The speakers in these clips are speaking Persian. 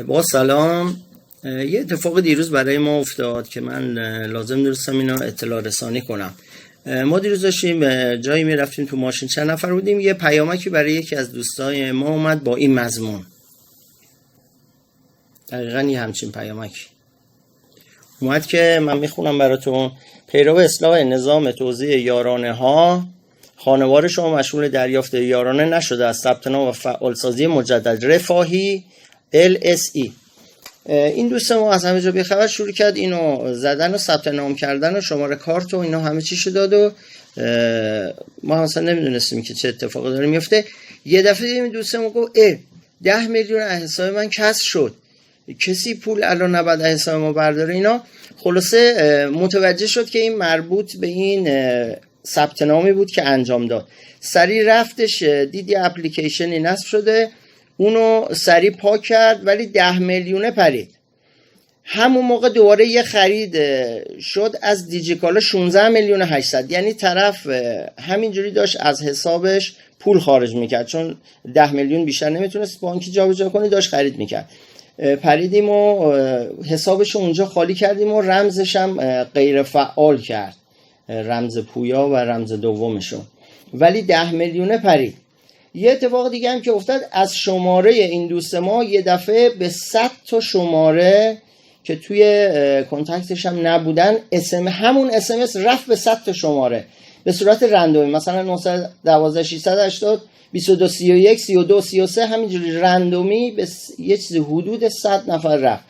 با سلام. یه اتفاق دیروز برای ما افتاد که من لازم دونستم اینو اطلاع رسانی کنم. ما دیروز داشتیم به جایی میرفتیم تو ماشین، چند نفر بودیم، یه پیامکی برای یکی از دوستای ما اومد با این مضمون. دقیقاً یه همچین پیامکی اومد که من میخونم براتون. پیرو اصلاح نظام توزیع یارانه ها، خانوار شما مشمول دریافت یارانه نشده از ثبت نام و فعالسازی مجدد رفاهی LSE. این دوست ما از همه جا بیخبر شروع کرد اینو زدن و ثبت نام کردن و شماره کارت و اینا همه چی شد داد و ما اصلا نمیدونستیم که چه اتفاقی داره میفته. یه دفعه دیدیم دوست ما گفت 10 میلیون از حساب من کسر شد، کسی پول الان نباید از حساب ما برداره. اینا خلاصه متوجه شد که این مربوط به این ثبت نامی بود که انجام داد. سریع رفتش دید یه اپلیکیشنی نصب شده، اونو سریع پاک کرد ولی 10 میلیونه پرید. همون موقع دوباره یه خرید شد از دیجیکالا 16 میلیون 800. یعنی طرف همینجوری داشت از حسابش پول خارج میکرد، چون 10 میلیون بیشتر نمیتونست بانکی جابجا کنه، داشت خرید میکرد. پریدیم و حسابش اونجا خالی کردیم و رمزش هم غیر فعال کرد، رمز پویا و رمز دومشون، ولی 10 میلیونه پرید. یه اتفاق دیگه هم که افتاد، از شماره این دوست ما یه دفعه به 100 تا شماره که توی کنتکتش هم نبودن همون SMS رفت به 100 تا شماره به صورت رندومی، مثلا 912 680 22 31 32 33 همینجوری رندومی به یه چیز حدود 100 نفر رفت.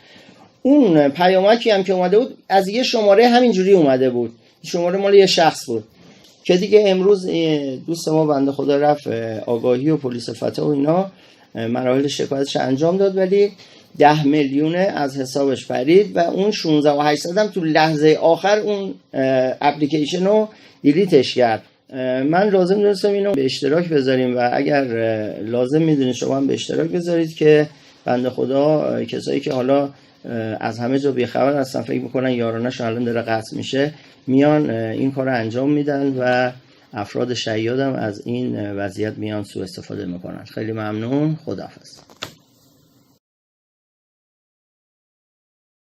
اون پیامکی هم که اومده بود از یه شماره همینجوری اومده بود، شماره مال یه شخص بود که دیگه امروز دوست ما بنده خدا رفت آگاهی و پلیس فتح و اینا مراحل شکایتش انجام داد، ولی 10 میلیونه از حسابش پرید و اون 16 و 800 هم تو لحظه آخر اون اپلیکیشن رو دیلیتش کرد. من لازم دونستم اینو به اشتراک بذاریم و اگر لازم میدونید شما هم به اشتراک بذارید که بنده خدا کسایی که حالا از همه جا بیخبر هستن، فکر میکنن یارانه‌شون الان داره قطع میشه، میان این کار رو انجام میدن و افراد شیاد هم از این وضعیت میان سوء استفاده میکنن. خیلی ممنون، خداحافظ.